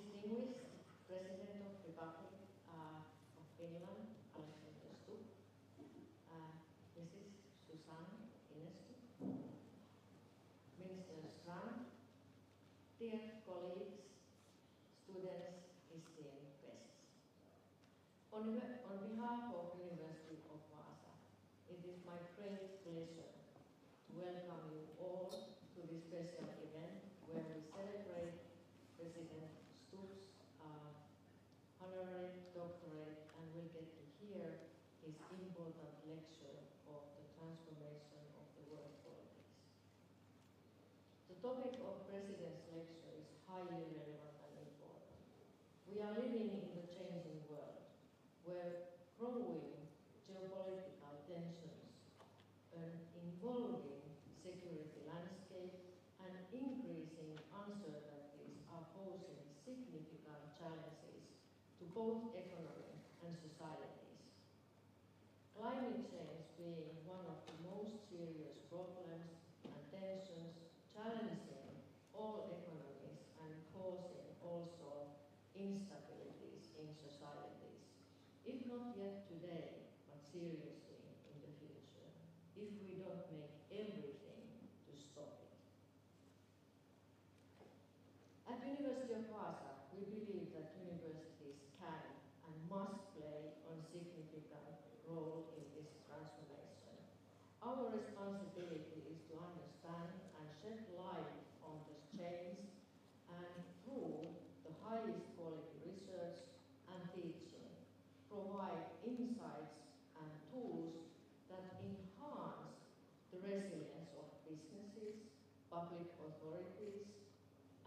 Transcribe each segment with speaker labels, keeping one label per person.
Speaker 1: Distinguished President of the Republic of Finland, Stubb, Mrs. Susanne Inestu, Minister Strand, dear colleagues, students, esteemed guests. On behalf of University of Vaasa, it is my great pleasure to welcome you all to this special event where we celebrate President Stubb's Honorary Doctorate, and we'll get to hear his important lecture of the transformation of the world politics. The topic of President's lecture is highly relevant and important. We are living in the changing world, where growing geopolitical tensions, an evolving security landscape, and increasing uncertainties are posing significant challenges to both economy and societies. Climate change being one of the most serious problems and tensions challenging all economies and causing also instabilities in societies, if not yet today, but seriously in the future, if we don't make everything to stop it. At University of Vaasa, we believe that universities can and must play a significant role in this transformation. Our responsibility is to understand and shed light on this change, and through the highest quality research and teaching, provide insights and tools that enhance the resilience of businesses, public authorities,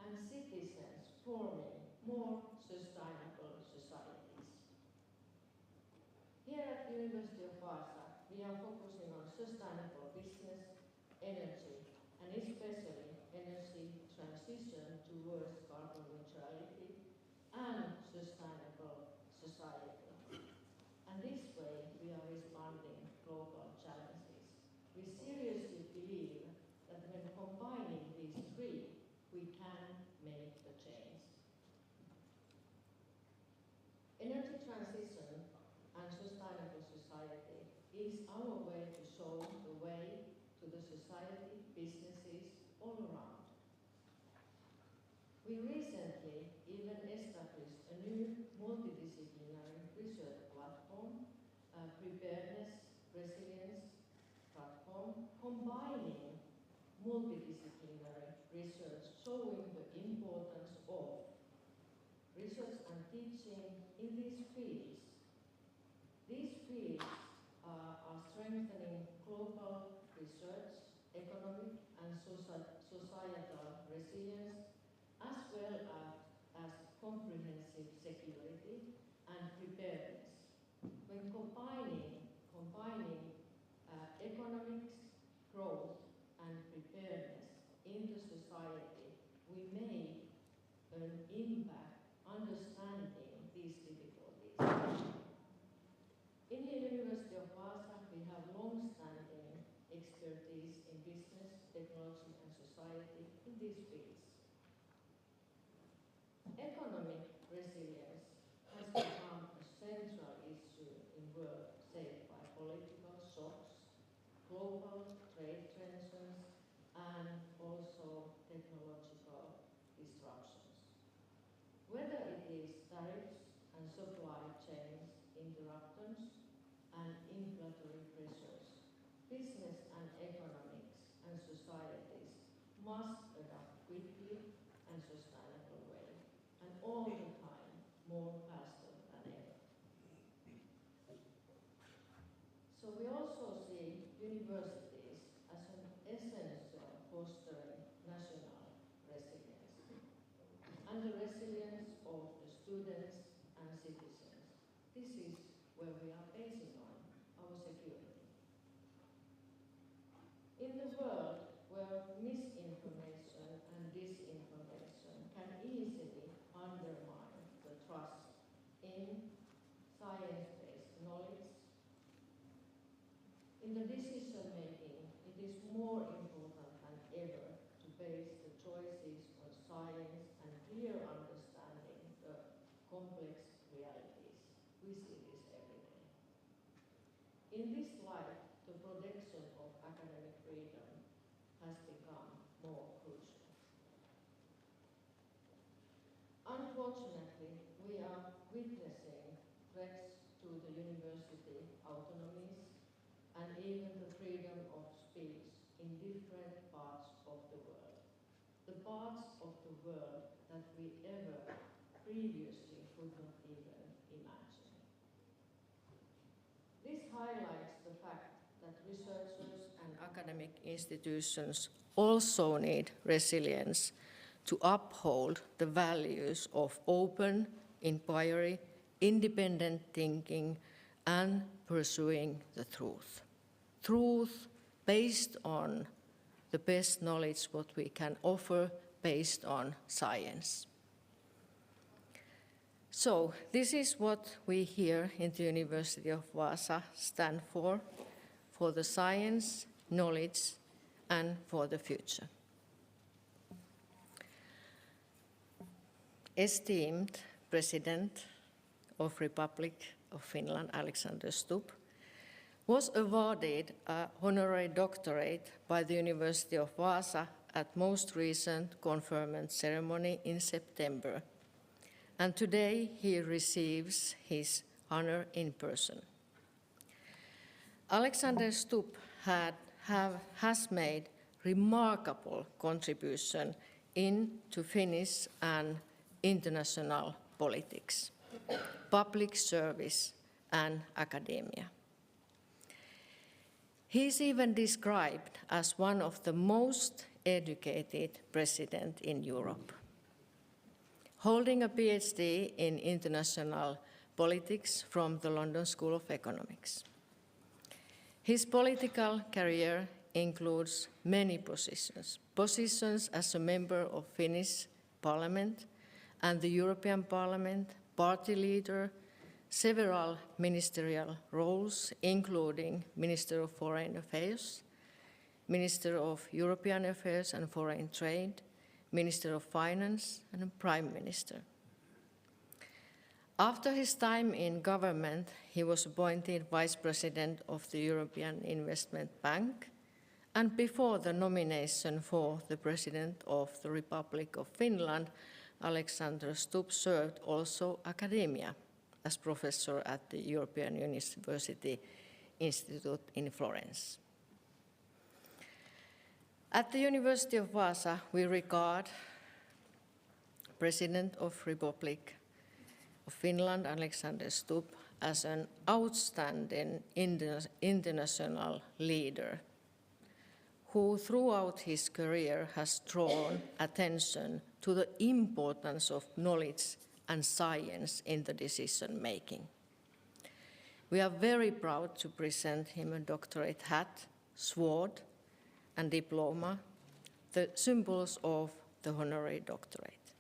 Speaker 1: and citizens forming more sustainable societies. Here at the University of Vaasa, we are focusing on sustainable business, energy, and especially energy transition towards carbon neutrality and sustainable society. And this way, we are responding to global challenges. We seriously believe that when combining these three, we can make the change. Energy transition and sustainable society is our way to show the way to the society, businesses all around. We recently even established a new multidisciplinary research platform, preparedness, resilience platform, combining multidisciplinary research, showing the importance of research and teaching in these fields. These fields are strengthening global research, economic and societal resilience, as well as comprehensive security and preparedness. When combining economics, growth, and preparedness in the society, we make an impact understanding these difficulties. In the University of Vaasa, we have long-standing expertise in business, technology, and society in these fields. Economic resilience has become a central issue in world shaped by political shocks, global trade tensions, and also technological disruptions. Whether it is tariffs and supply chains interruptions and inflationary pressures, business and economics and societies must adapt quickly and sustainable way, and all the time more faster than ever. So we also see universities as an essential fostering national resilience and the resilience of the students and citizens. This is where we are basing on our security. In the world where misinformation and disinformation can easily undermine the trust in science-based knowledge, in the decision making, it is more important than ever to base the choices on science and clear understanding speech in different parts of the world. The parts of the world that we ever previously could not even imagine. This highlights the fact that researchers and academic institutions also need resilience to uphold the values of open inquiry, independent thinking, and pursuing the truth. Truth based on the best knowledge what we can offer based on science. So this is what we here in the University of Vaasa stand for the science, knowledge, and for the future. Esteemed President of Republic of Finland, Alexander Stubb, was awarded a Honorary Doctorate by the University of Vaasa at most recent conferment ceremony in September. And today he receives his honor in person. Alexander Stubb has made remarkable contribution into Finnish and international politics, public service, and academia. He is even described as one of the most educated presidents in Europe. Holding a PhD in international politics from the London School of Economics. His political career includes many positions. Positions as a member of Finnish Parliament and the European Parliament, party leader, several ministerial roles, including Minister of Foreign Affairs, Minister of European Affairs and Foreign Trade, Minister of Finance, and Prime Minister. After his time in government, he was appointed Vice President of the European Investment Bank, and before the nomination for the President of the Republic of Finland, Alexander Stubb served also academia as professor at the European University Institute in Florence. At the University of Vaasa, we regard President of Republic of Finland, Alexander Stubb, as an outstanding international leader who throughout his career has drawn attention to the importance of knowledge and science in the decision-making. We are very proud to present him a doctorate hat, sword, and diploma, the symbols of the Honorary Doctorate.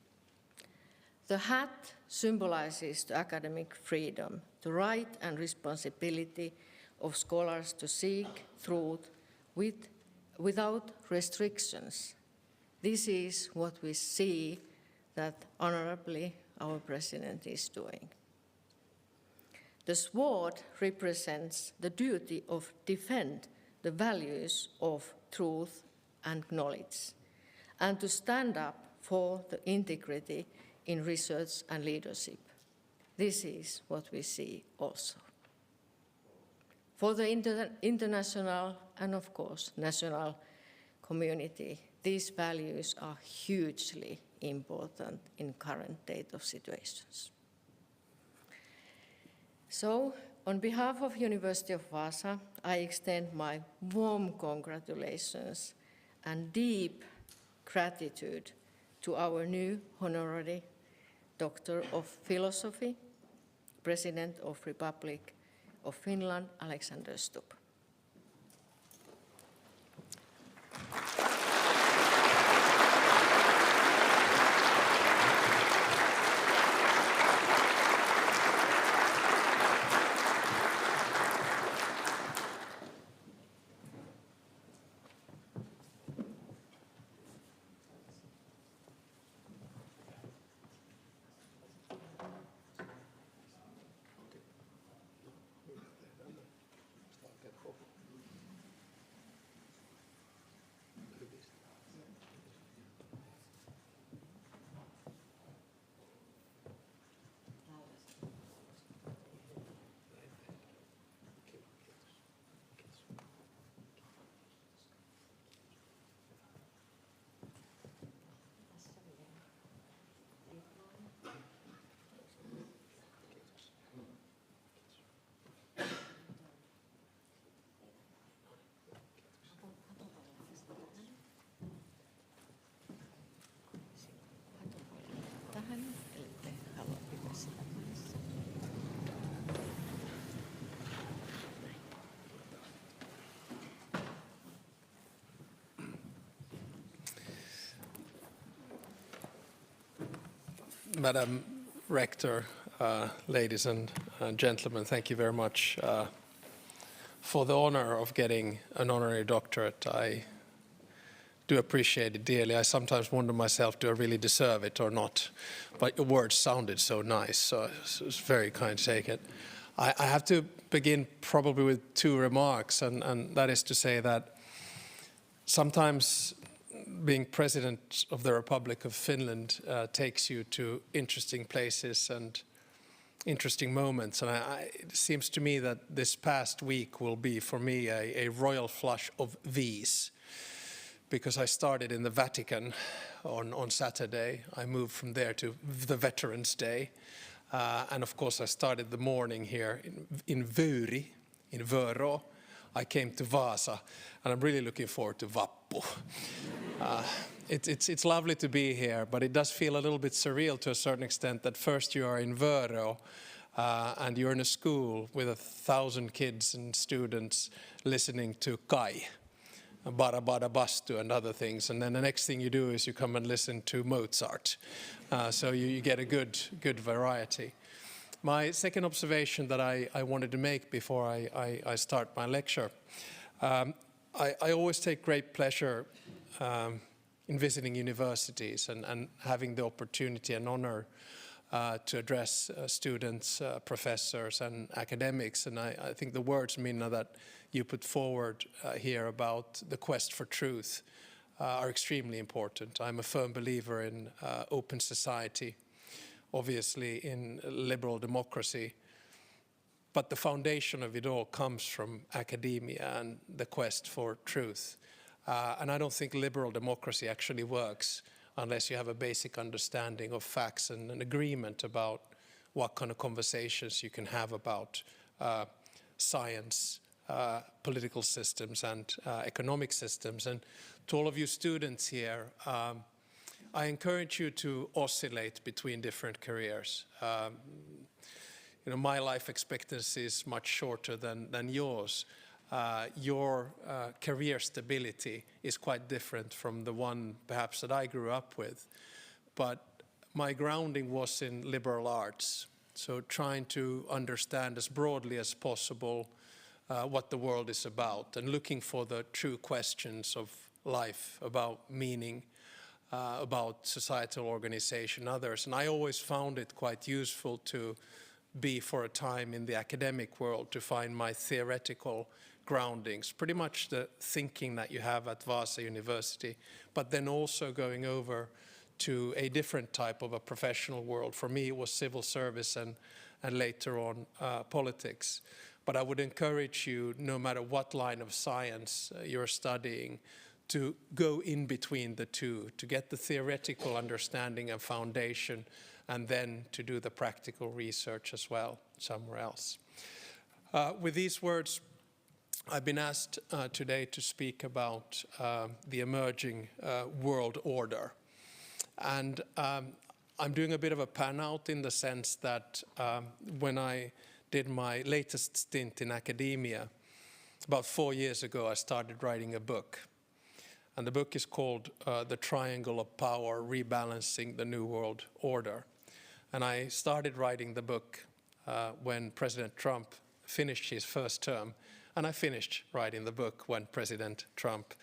Speaker 1: The hat symbolizes the academic freedom, the right and responsibility of scholars to seek truth without restrictions. This is what we see that honorably our president is doing. The sword represents the duty of defend the values of truth and knowledge, and to stand up for the integrity in research and leadership. This is what we see also. For the international and of course national community, these values are hugely important in current date of situations. So, on behalf of University of Vaasa, I extend my warm congratulations and deep gratitude to our new Honorary Doctor of Philosophy, President of Republic of Finland, Alexander Stubb.
Speaker 2: Madam Rector, ladies and gentlemen, thank you very much for the honor of getting an honorary doctorate. I do appreciate it dearly. I sometimes wonder myself, do I really deserve it or not? But your words sounded so nice, so it's very kind to take it. I have to begin probably with two remarks, and that is to say that sometimes being President of the Republic of Finland takes you to interesting places and interesting moments. And it seems to me that this past week will be for me a royal flush of V's, because I started in the Vatican on Saturday. I moved from there to the Veterans Day. And of course I started the morning here in Vöri, in Vörå. I came to Vaasa, and I'm really looking forward to Vappu. It's lovely to be here, but it does feel a little bit surreal to a certain extent that first you are in Vörå, and you're in a school with 1,000 kids and students listening to Kai, Bara Bara Bastu and other things, and then the next thing you do is you come and listen to Mozart. So you get a good variety. My second observation that I wanted to make before I start my lecture, I always take great pleasure in visiting universities and having the opportunity and honor to address students, professors and academics. And I think the words, Minna, that you put forward here about the quest for truth are extremely important. I'm a firm believer in open society, obviously in liberal democracy, but the foundation of it all comes from academia and the quest for truth. And I don't think liberal democracy actually works unless you have a basic understanding of facts and an agreement about what kind of conversations you can have about science, political systems and economic systems. And to all of you students here, I encourage you to oscillate between different careers. My life expectancy is much shorter than yours. Your career stability is quite different from the one perhaps that I grew up with. But my grounding was in liberal arts, so trying to understand as broadly as possible what the world is about and looking for the true questions of life, about meaning, about societal organization, others. And I always found it quite useful to be for a time in the academic world to find my theoretical groundings, pretty much the thinking that you have at Vaasa University, but then also going over to a different type of a professional world. For me, it was civil service and later on politics. But I would encourage you, no matter what line of science you're studying, to go in between the two, to get the theoretical understanding and foundation, and then to do the practical research as well somewhere else. With these words, I've been asked today to speak about the emerging world order. And I'm doing a bit of a pan out in the sense that when I did my latest stint in academia, about 4 years ago, I started writing a book. And the book is called The Triangle of Power, Rebalancing the New World Order. And I started writing the book when President Trump finished his first term. And I finished writing the book when President Trump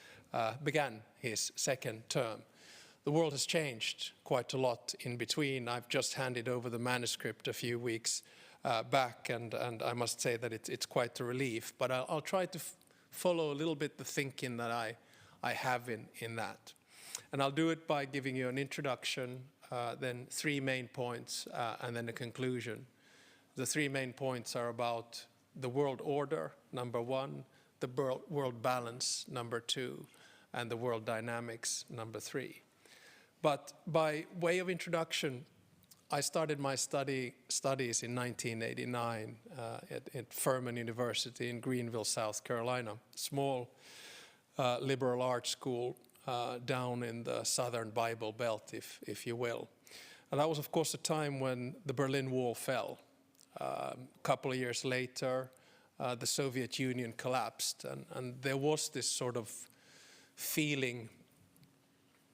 Speaker 2: began his second term. The world has changed quite a lot in between. I've just handed over the manuscript a few weeks back, and I must say that it's quite a relief. But I'll try to follow a little bit the thinking that I have in that. And I'll do it by giving you an introduction, then 3 main points, and then a conclusion. The 3 main points are about the world order, number 1, the world balance, number 2, and the world dynamics, number 3. But by way of introduction, I started my studies in 1989 at Furman University in Greenville, South Carolina, small liberal arts school down in the southern Bible Belt, if you will. And that was, of course, a time when the Berlin Wall fell. A couple of years later, the Soviet Union collapsed, and there was this sort of feeling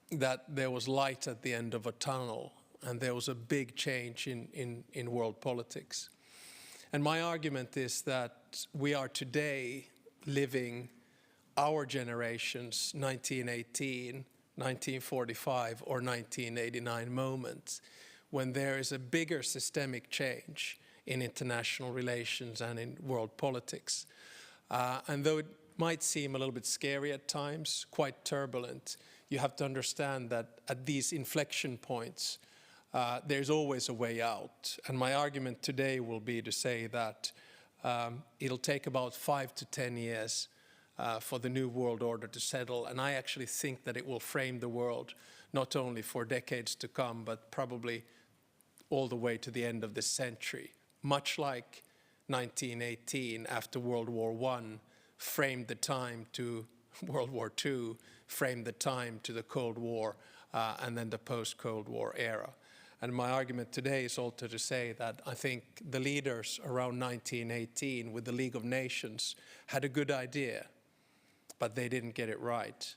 Speaker 2: that there was light at the end of a tunnel, and there was a big change in world politics. And my argument is that we are today living our generation's 1918, 1945 or 1989 moments when there is a bigger systemic change in international relations and in world politics. And though it might seem a little bit scary at times, quite turbulent, you have to understand that at these inflection points, there's always a way out. And my argument today will be to say that it'll take about 5 to 10 years for the new world order to settle. And I actually think that it will frame the world not only for decades to come, but probably all the way to the end of this century. Much like 1918 after World War I framed the time to World War II, framed the time to the Cold War, and then the post-Cold War era. And my argument today is also to say that I think the leaders around 1918 with the League of Nations had a good idea, but they didn't get it right.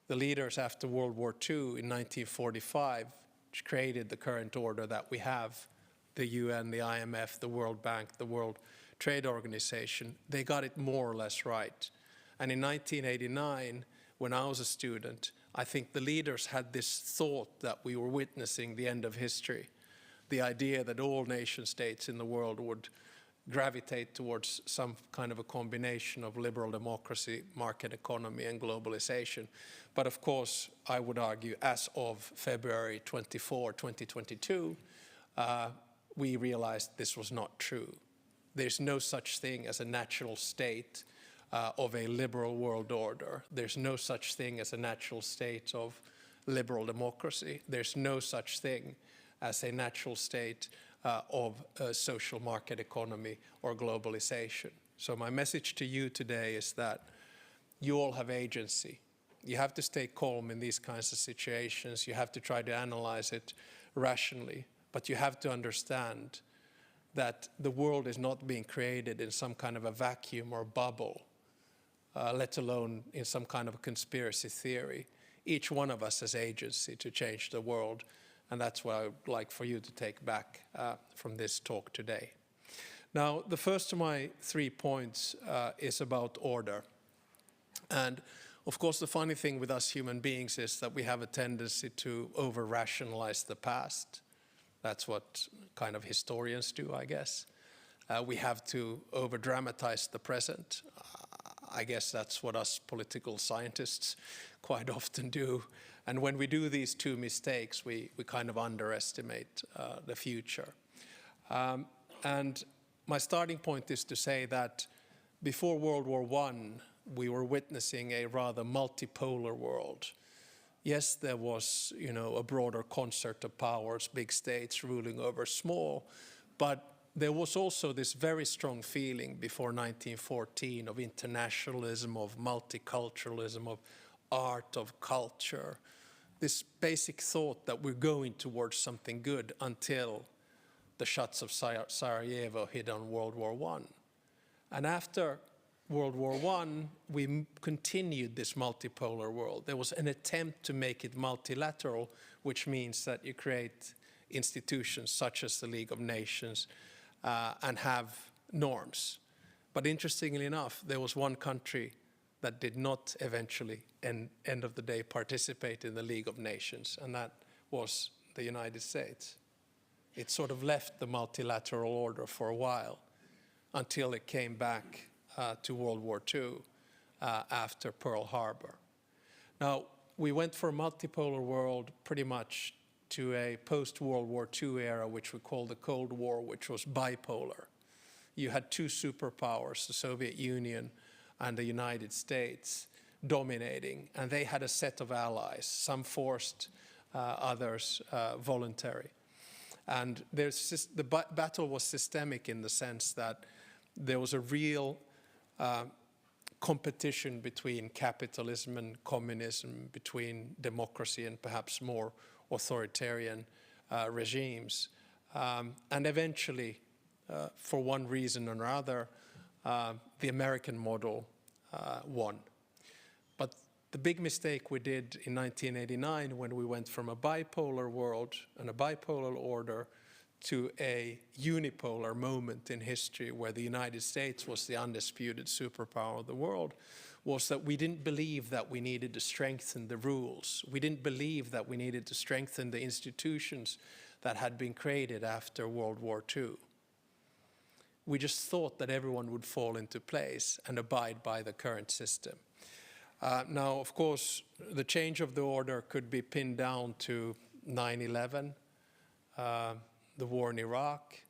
Speaker 2: The leaders after World War II in 1945, which created the current order that we have, the UN, the IMF, the World Bank, the World Trade Organization, they got it more or less right. And in 1989, when I was a student, I think the leaders had this thought that we were witnessing the end of history, the idea that all nation states in the world would gravitate towards some kind of a combination of liberal democracy, market economy, and globalization. But of course, I would argue, as of February 24, 2022, we realized this was not true. There's no such thing as a natural state of a liberal world order. There's no such thing as a natural state of liberal democracy. There's no such thing as a natural state of a social market economy or globalization. So my message to you today is that you all have agency. You have to stay calm in these kinds of situations. You have to try to analyze it rationally, but you have to understand that the world is not being created in some kind of a vacuum or bubble, let alone in some kind of a conspiracy theory. Each one of us has agency to change the world, and that's what I would like for you to take back from this talk today. Now, the first of my 3 points is about order. And of course, the funny thing with us human beings is that we have a tendency to over-rationalize the past. That's what kind of historians do, I guess. We have to over-dramatize the present. I guess that's what us political scientists quite often do. And when we do these two mistakes, we kind of underestimate the future. And my starting point is to say that before World War I, we were witnessing a rather multipolar world. Yes, there was, a broader concert of powers, big states ruling over small, but there was also this very strong feeling before 1914 of internationalism, of multiculturalism, of art, of culture. This basic thought that we're going towards something good until the shots of Sarajevo hit on World War I. And after World War I, we continued this multipolar world. There was an attempt to make it multilateral, which means that you create institutions such as the League of Nations and have norms. But interestingly enough, there was one country that did not eventually, end of the day, participate in the League of Nations, and that was the United States. It sort of left the multilateral order for a while until it came back to World War II after Pearl Harbor. Now, we went from a multipolar world pretty much to a post-World War II era, which we call the Cold War, which was bipolar. You had two superpowers, the Soviet Union and the United States, dominating, and they had a set of allies, some forced, others voluntary. And the battle was systemic in the sense that there was a real competition between capitalism and communism, between democracy and perhaps more authoritarian regimes. And eventually, for one reason or another, the American model won. But the big mistake we did in 1989 when we went from a bipolar world and a bipolar order to a unipolar moment in history where the United States was the undisputed superpower of the world was that we didn't believe that we needed to strengthen the rules. We didn't believe that we needed to strengthen the institutions that had been created after World War II. We just thought that everyone would fall into place and abide by the current system. Now, of course, the change of the order could be pinned down to 9/11, the war in Iraq,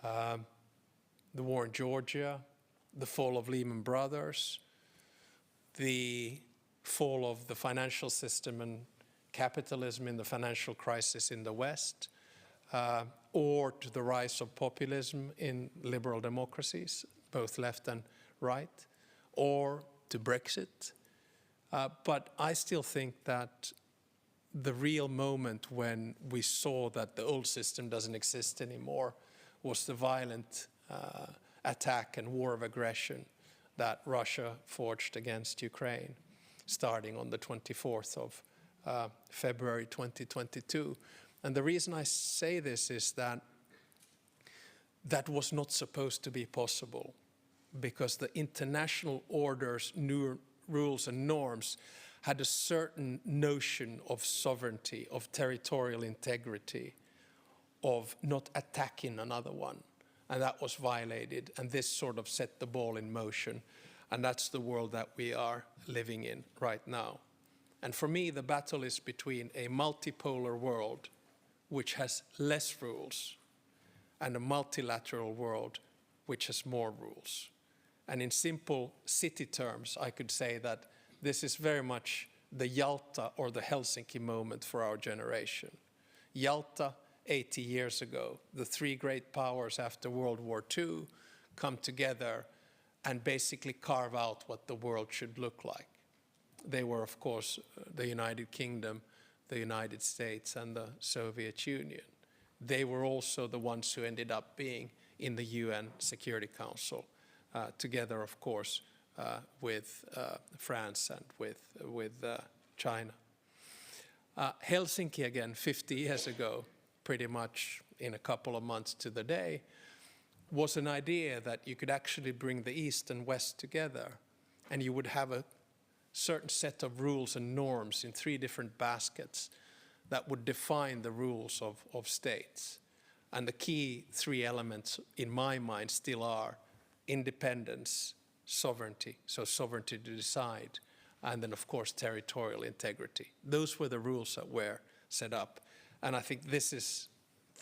Speaker 2: the war in Georgia, the fall of Lehman Brothers, the fall of the financial system and capitalism in the financial crisis in the West, or to the rise of populism in liberal democracies, both left and right, or to Brexit. But I still think that the real moment when we saw that the old system doesn't exist anymore was the violent attack and war of aggression that Russia forged against Ukraine, starting on the 24th of February 2022. And the reason I say this is that that was not supposed to be possible, because the international order's new rules and norms had a certain notion of sovereignty, of territorial integrity, of not attacking another one. And that was violated, and this sort of set the ball in motion. And that's the world that we are living in right now. And for me, the battle is between a multipolar world, which has less rules, and a multilateral world, which has more rules. And in simple city terms, I could say that this is very much the Yalta or the Helsinki moment for our generation. Yalta, 80 years ago, the three great powers after World War II come together and basically carve out what the world should look like. They were, of course, the United Kingdom, the United States, and the Soviet Union. They were also the ones who ended up being in the UN Security Council, together, of course, with France and with China. Helsinki, again, 50 years ago, pretty much in a couple of months to the day, was an idea that you could actually bring the East and West together, and you would have a certain set of rules and norms in three different baskets that would define the rules of states. And the key three elements, in my mind, still are independence, sovereignty, so sovereignty to decide, and then, of course, territorial integrity. Those were the rules that were set up. And I think this is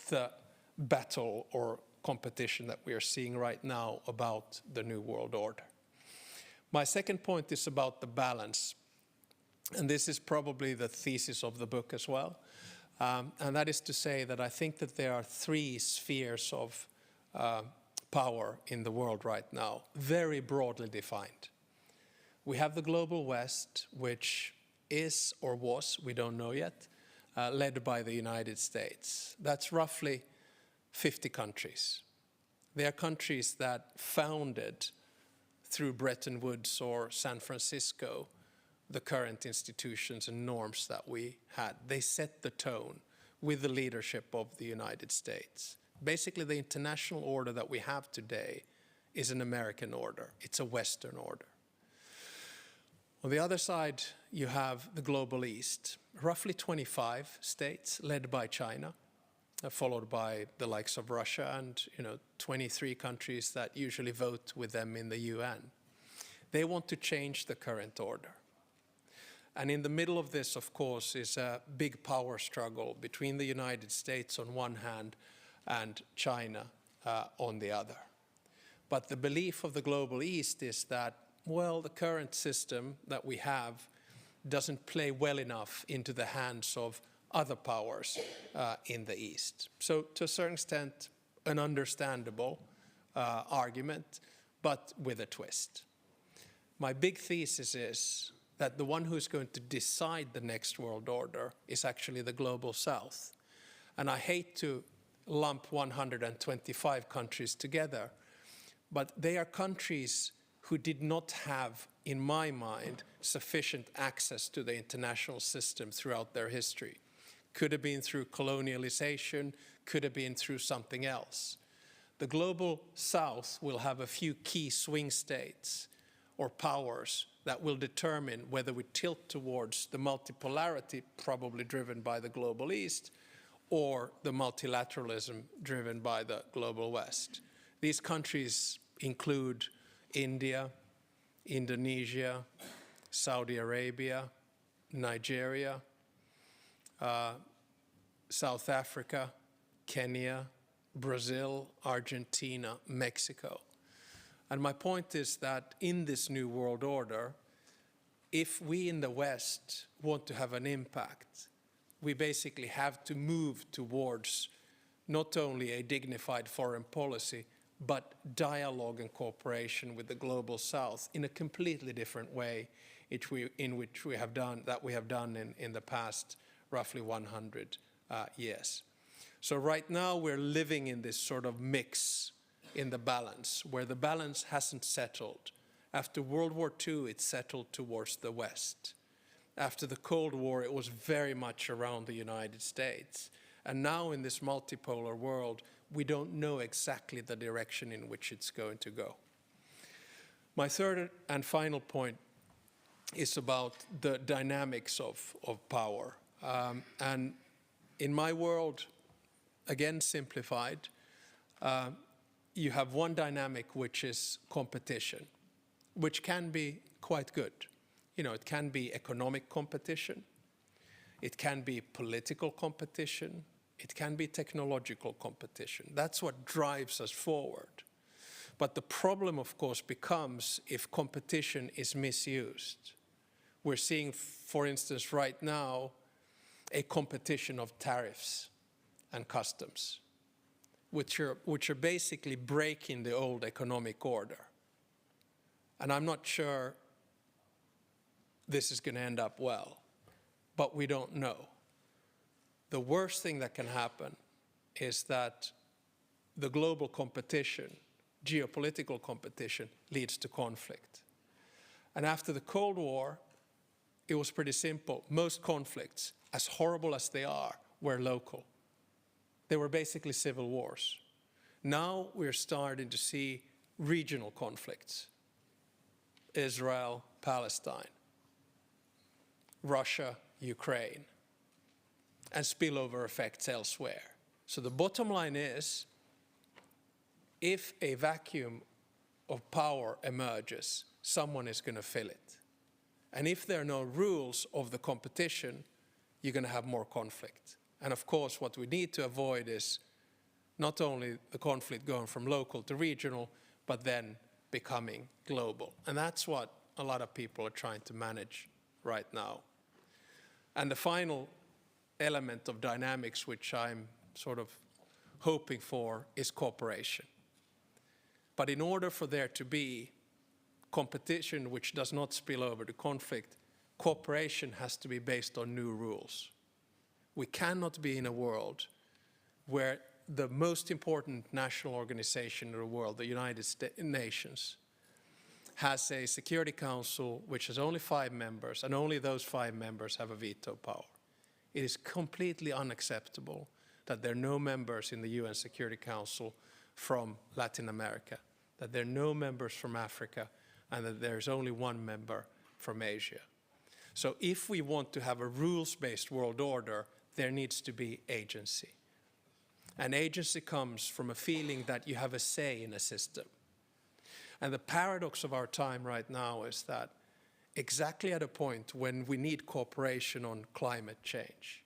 Speaker 2: the battle or competition that we are seeing right now about the New World Order. My second point is about the balance. And this is probably the thesis of the book as well. And that is to say that I think that there are three spheres of power in the world right now, very broadly defined. We have the global West, which is or was, we don't know yet, led by the United States. That's roughly 50 countries. They are countries that founded through Bretton Woods or San Francisco the current institutions and norms that we had. They set the tone with the leadership of the United States. Basically, the international order that we have today is an American order. It's a Western order. On the other side, you have the global East, roughly 25 states led by China, followed by the likes of Russia and 23 countries that usually vote with them in the UN. They want to change the current order. And in the middle of this, of course, is a big power struggle between the United States on one hand and China on the other. But the belief of the global East is that, well, the current system that we have doesn't play well enough into the hands of other powers in the East. So to a certain extent, an understandable argument, but with a twist. My big thesis is that the one who's going to decide the next world order is actually the global South. And I hate to lump 125 countries together, but they are countries who did not have in my mind, sufficient access to the international system throughout their history. Could have been through colonialization, could have been through something else. The global south will have a few key swing states or powers that will determine whether we tilt towards the multipolarity, probably driven by the global east, or the multilateralism driven by the global west. These countries include India, Indonesia, Saudi Arabia, Nigeria, South Africa, Kenya, Brazil, Argentina, Mexico. And my point is that in this new world order, if we in the West want to have an impact, we basically have to move towards not only a dignified foreign policy, but dialogue and cooperation with the global South in a completely different way in which we have done in the past roughly 100 years. So right now we're living in this sort of mix in the balance, where the balance hasn't settled. After World War II, it settled towards the West. After the Cold War, it was very much around the United States. And now in this multipolar world, we don't know exactly the direction in which it's going to go. My third and final point is about the dynamics of power. And in my world, again simplified, you have one dynamic which is competition, which can be quite good. You know, it can be economic competition, it can be political competition, it can be technological competition. That's what drives us forward. But the problem, of course, becomes if competition is misused. We're seeing, for instance, right now, a competition of tariffs and customs, which are basically breaking the old economic order. And I'm not sure this is going to end up well, but we don't know. The worst thing that can happen is that the global competition, geopolitical competition, leads to conflict. And after the Cold War, it was pretty simple. Most conflicts, as horrible as they are, were local. They were basically civil wars. Now we're starting to see regional conflicts. Israel, Palestine, Russia, Ukraine, and spillover effects elsewhere. So the bottom line is, if a vacuum of power emerges, someone is going to fill it. And if there are no rules of the competition, you're going to have more conflict. And of course, what we need to avoid is not only the conflict going from local to regional, but then becoming global. And that's what a lot of people are trying to manage right now. And the final element of dynamics, which I'm sort of hoping for, is cooperation. But in order for there to be competition which does not spill over to conflict, cooperation has to be based on new rules. We cannot be in a world where the most important national organization in the world, the United Nations, has a Security Council which has only 5 members, and only those 5 members have a veto power. It is completely unacceptable that there are no members in the UN Security Council from Latin America, that there are no members from Africa, and that there's only 1 member from Asia. So if we want to have a rules-based world order, there needs to be agency. And agency comes from a feeling that you have a say in a system. And the paradox of our time right now is that exactly at a point when we need cooperation on climate change,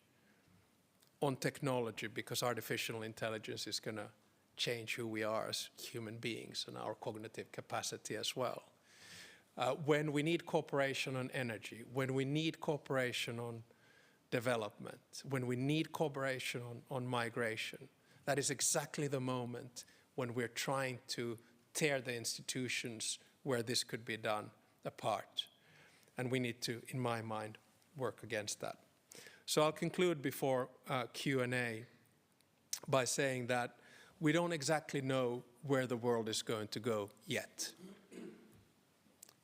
Speaker 2: on technology, because artificial intelligence is going to change who we are as human beings and our cognitive capacity as well. When we need cooperation on energy, when we need cooperation on development, when we need cooperation on migration, that is exactly the moment when we're trying to tear the institutions where this could be done apart. And we need to, in my mind, work against that. So I'll conclude before Q&A by saying that we don't exactly know where the world is going to go yet.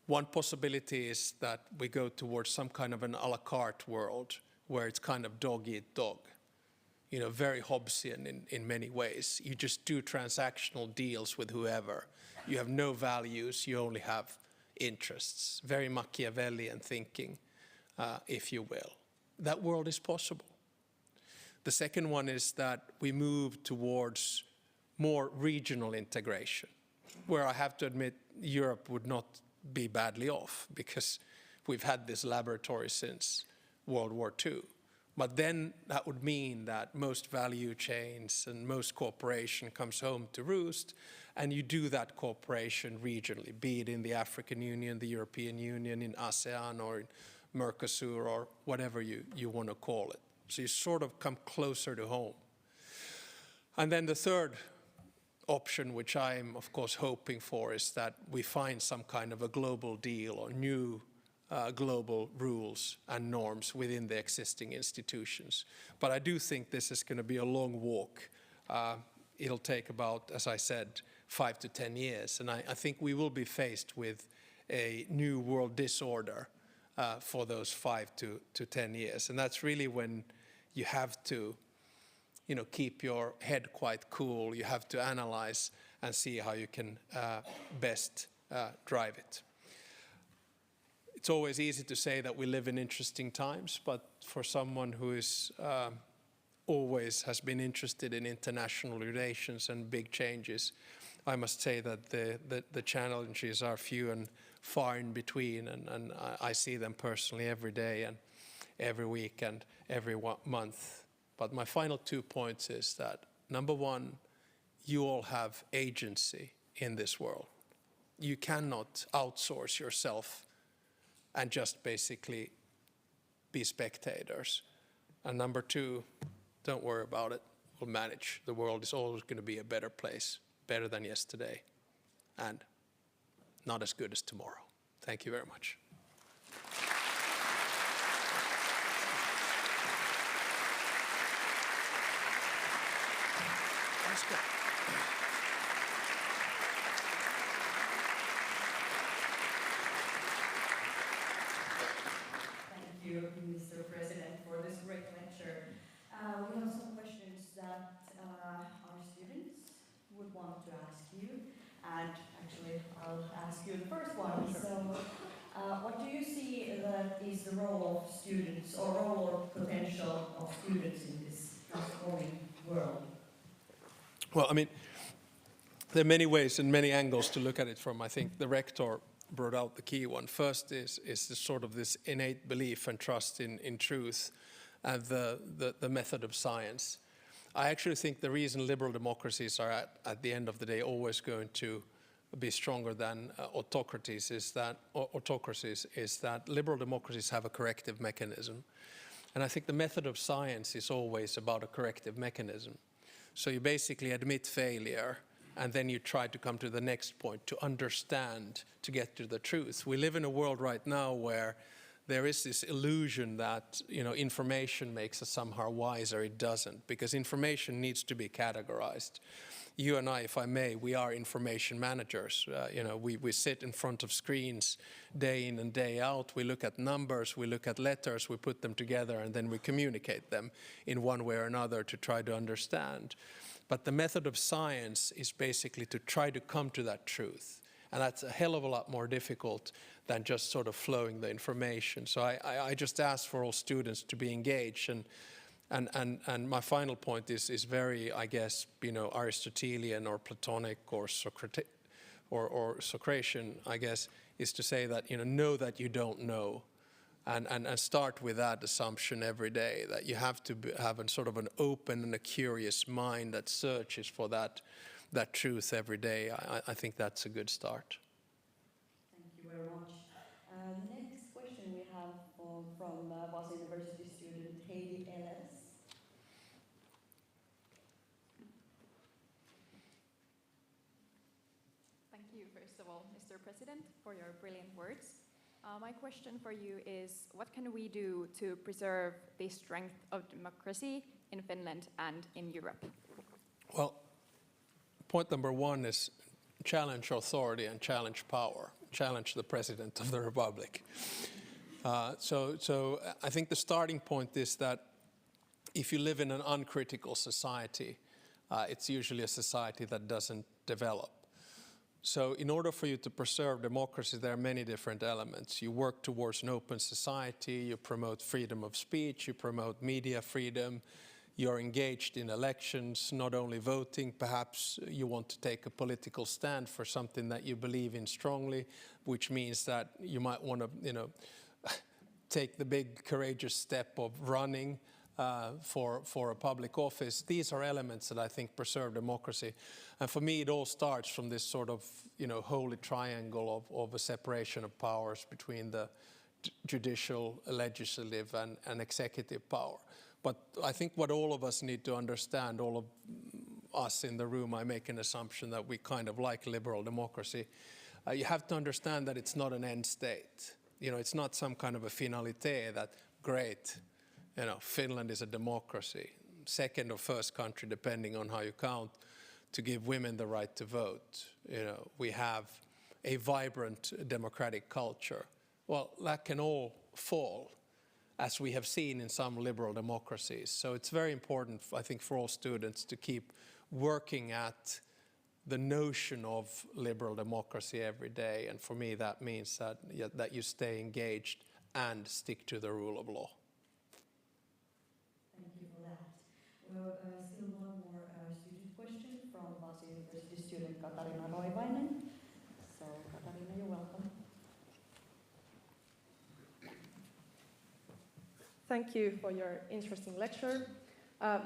Speaker 2: One possibility is that we go towards some kind of an a la carte world where it's kind of dog eat dog, very Hobbesian in many ways. You just do transactional deals with whoever. You have no values, you only have interests. Very Machiavellian thinking, if you will. That world is possible. The second one is that we move towards more regional integration, where I have to admit Europe would not be badly off because we've had this laboratory since World War II. But then that would mean that most value chains and most cooperation comes home to roost, and you do that cooperation regionally, be it in the African Union, the European Union, in ASEAN or in Mercosur or whatever you want to call it. So you sort of come closer to home. And then the third option, which I'm of course hoping for, is that we find some kind of a global deal or new global rules and norms within the existing institutions. But I do think this is going to be a long walk. It'll take about, as I said, 5 to 10 years. And I think we will be faced with a new world disorder for those 5 to 10 years. And that's really when you have to keep your head quite cool. You have to analyze and see how you can best drive it. It's always easy to say that we live in interesting times, but for someone who is always has been interested in international relations and big changes, I must say that the challenges are few and far in between, and I see them personally every day and every week and every month. But my final 2 points is that, number one, you all have agency in this world. You cannot outsource yourself and just basically be spectators. And number two, don't worry about it. We'll manage. The world is always going to be a better place, better than yesterday, and not as good as tomorrow. Thank you very much. That's good.
Speaker 3: Thank you, Mr. President, for this great lecture. We have some questions that our students would want to ask you, and actually I'll ask you the first one. So, what do you see that is the role of students, or role or potential of students in this transforming world?
Speaker 2: Well, I mean, there are many ways and many angles to look at it from. I think the rector brought out the key one. First is this sort of this innate belief and trust in truth and the method of science. I actually think the reason liberal democracies are at the end of the day always going to be stronger than autocracies is that liberal democracies have a corrective mechanism. And I think the method of science is always about a corrective mechanism. So you basically admit failure, and then you try to come to the next point, to understand, to get to the truth. We live in a world right now where there is this illusion that information makes us somehow wiser. It doesn't, because information needs to be categorized. You and I, if I may, we are information managers. We sit in front of screens day in and day out. We look at numbers, we look at letters, we put them together, and then we communicate them in one way or another to try to understand. But the method of science is basically to try to come to that truth. And that's a hell of a lot more difficult than just sort of flowing the information. So I just ask for all students to be engaged. And my final point is very, I guess, Aristotelian or Platonic or Socratian, I guess, is to say that, know that you don't know. And start with that assumption every day, that you have to have a sort of an open and a curious mind that searches for that truth every day. I think that's a good start.
Speaker 3: Thank you very much. The next question we have from Vaasa University student Heidi Ellis.
Speaker 4: Thank you, first of all, Mr. President, for your brilliant words. My question for you is, what can we do to preserve the strength of democracy in Finland and in Europe?
Speaker 2: Well, point number one is challenge authority and challenge power, challenge the President of the Republic. So I think the starting point is that if you live in an uncritical society, it's usually a society that doesn't develop. So in order for you to preserve democracy, there are many different elements. You work towards an open society, you promote freedom of speech, you promote media freedom, you're engaged in elections, not only voting, perhaps you want to take a political stand for something that you believe in strongly, which means that you might want to, take the big courageous step of running for a public office. These are elements that I think preserve democracy. And for me, it all starts from this sort of, holy triangle of a separation of powers between the judicial, legislative, and executive power. But I think what all of us need to understand, all of us in the room, I make an assumption that we kind of like liberal democracy. You have to understand that it's not an end state. It's not some kind of a finalité that, great, Finland is a democracy, second or first country, depending on how you count, to give women the right to vote. We have a vibrant democratic culture. Well, that can all fall, as we have seen in some liberal democracies. So it's very important, I think, for all students to keep working at the notion of liberal democracy every day. And for me, that means that you stay engaged and stick to the rule of law.
Speaker 3: Thank you for that. Well, still one more student question from Vaasa University student Katarina Roivainen. So, Katarina, you're welcome.
Speaker 5: Thank you for your interesting lecture.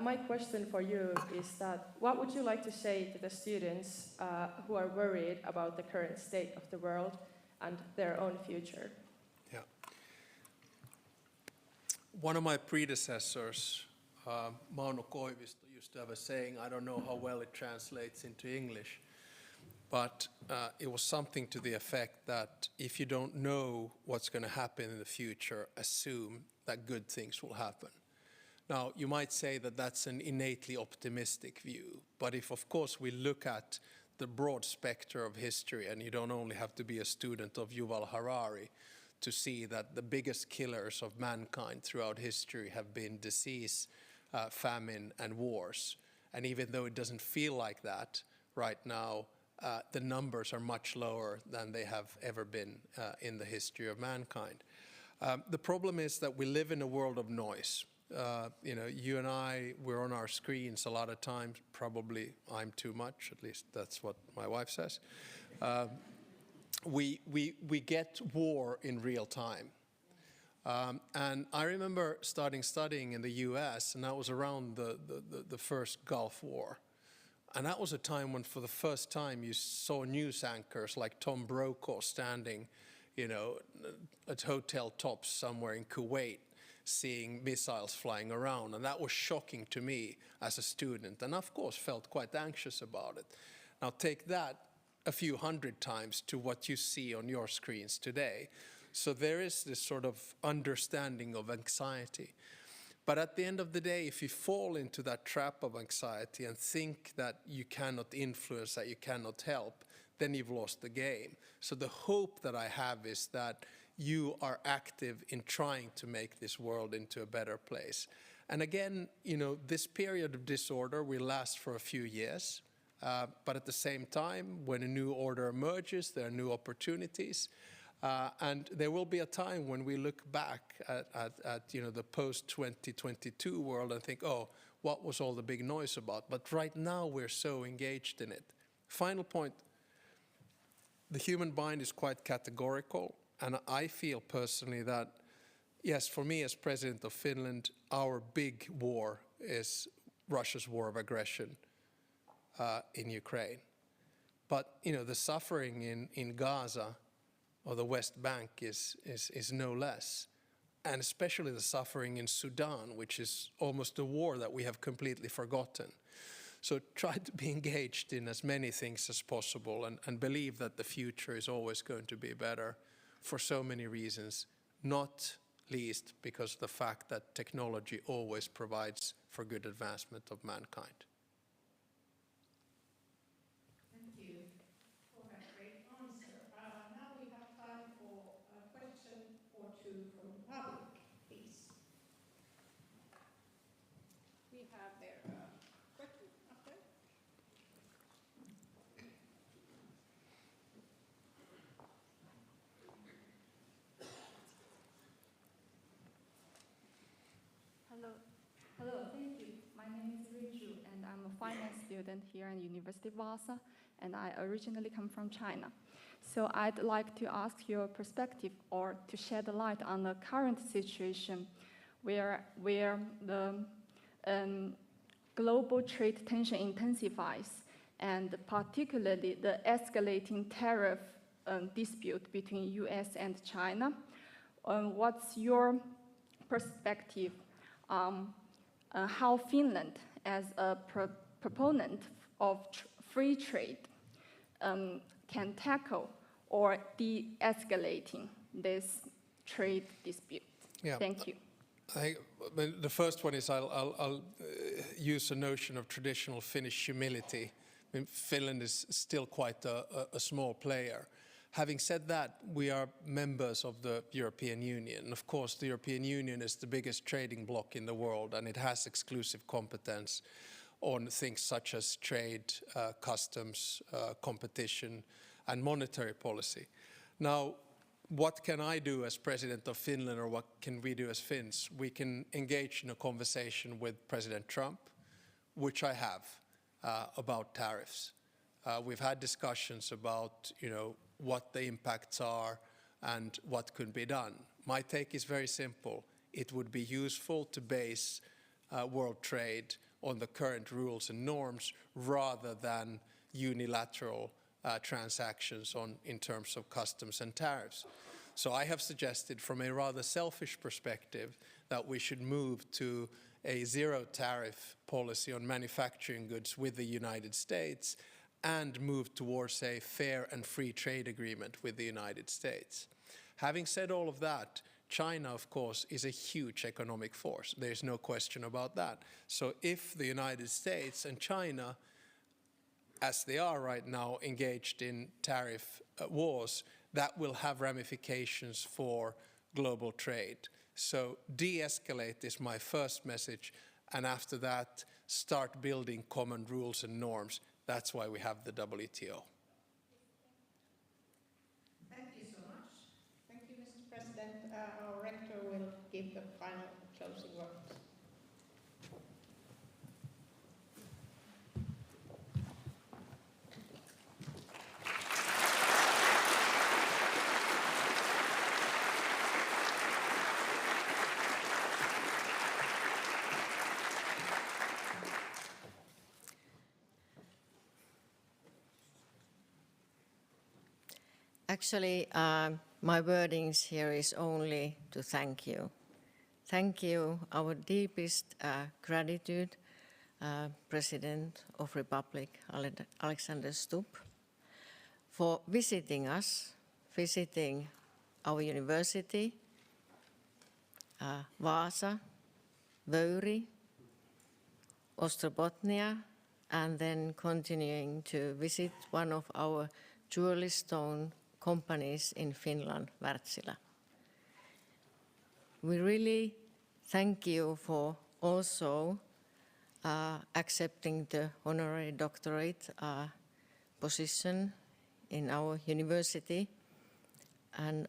Speaker 5: My question for you is that what would you like to say to the students who are worried about the current state of the world and their own future?
Speaker 2: Yeah. One of my predecessors, Mauno Koivisto, used to have a saying, I don't know how well it translates into English, but it was something to the effect that if you don't know what's going to happen in the future, assume that good things will happen. Now, you might say that that's an innately optimistic view, but if, of course, we look at the broad spectrum of history, and you don't only have to be a student of Yuval Harari to see that the biggest killers of mankind throughout history have been disease, famine, and wars. And even though it doesn't feel like that right now, the numbers are much lower than they have ever been in the history of mankind. The problem is that we live in a world of noise. You and I, we're on our screens a lot of times. Probably I'm too much, at least that's what my wife says. We get war in real time. And I remember studying in the US, and that was around the first Gulf War. And that was a time when for the first time you saw news anchors like Tom Brokaw standing, at hotel tops somewhere in Kuwait, seeing missiles flying around. And that was shocking to me as a student, and of course felt quite anxious about it. Now take that a few hundred times to what you see on your screens today. So there is this sort of understanding of anxiety. But at the end of the day, if you fall into that trap of anxiety and think that you cannot influence, that you cannot help, then you've lost the game. So the hope that I have is that you are active in trying to make this world into a better place. And again, this period of disorder will last for a few years. But at the same time, when a new order emerges, there are new opportunities. And there will be a time when we look back at the post-2022 world and think, oh, what was all the big noise about? But right now we're so engaged in it. Final point, the human mind is quite categorical. And I feel personally that, yes, for me as president of Finland, our big war is Russia's war of aggression in Ukraine. But, the suffering in Gaza or the West Bank is no less. And especially the suffering in Sudan, which is almost a war that we have completely forgotten. So try to be engaged in as many things as possible and believe that the future is always going to be better for so many reasons, not least because of the fact that technology always provides for good advancement of mankind.
Speaker 3: Thank you.
Speaker 6: we have their question up there.
Speaker 7: Hello, thank you. My name is Riju, and I'm a finance student here at University of Vaasa, and I originally come from China. So I'd like to ask your perspective or to shed a light on the current situation where the global trade tension intensifies, and particularly the escalating tariff dispute between US and China. What's your perspective how Finland, as a proponent of free trade, can tackle or de-escalating this trade dispute?
Speaker 2: Yeah.
Speaker 7: Thank you.
Speaker 2: The first one is I'll use a notion of traditional Finnish humility. I mean, Finland is still quite a small player. Having said that, we are members of the European Union. Of course, the European Union is the biggest trading bloc in the world, and it has exclusive competence on things such as trade, customs, competition, and monetary policy. Now, what can I do as president of Finland, or what can we do as Finns? We can engage in a conversation with President Trump, which I have, about tariffs. We've had discussions about, what the impacts are and what could be done. My take is very simple. It would be useful to base world trade on the current rules and norms rather than unilateral transactions in terms of customs and tariffs. So I have suggested, from a rather selfish perspective, that we should move to a zero tariff policy on manufacturing goods with the United States and move towards a fair and free trade agreement with the United States. Having said all of that, China, of course, is a huge economic force. There's no question about that. So if the United States and China, as they are right now, engaged in tariff wars, that will have ramifications for global trade. So de-escalate is my first message, and after that, start building common rules and norms. That's why we have the WTO.
Speaker 6: Thank you so much. Thank you, Mr. President. Our rector will give the final closing words.
Speaker 8: Actually, my wordings here is only to thank you. Thank you, our deepest gratitude, President of Republic Alexander Stubb, for visiting us, visiting our university, Vaasa, Vöyri, Ostrobotnia, and then continuing to visit one of our jewelry stone companies in Finland, Wärtsilä. We really thank you for also accepting the Honorary Doctorate position in our university, and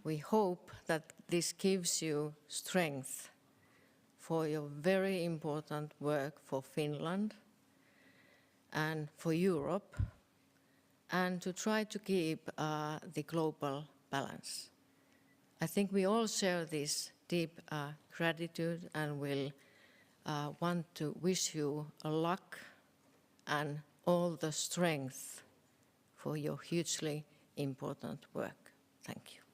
Speaker 8: we hope that this gives you strength for your very important work for Finland and for Europe, and to try to keep the global balance. I think we all share this deep gratitude, and will want to wish you a luck and all the strength for your hugely important work. Thank you.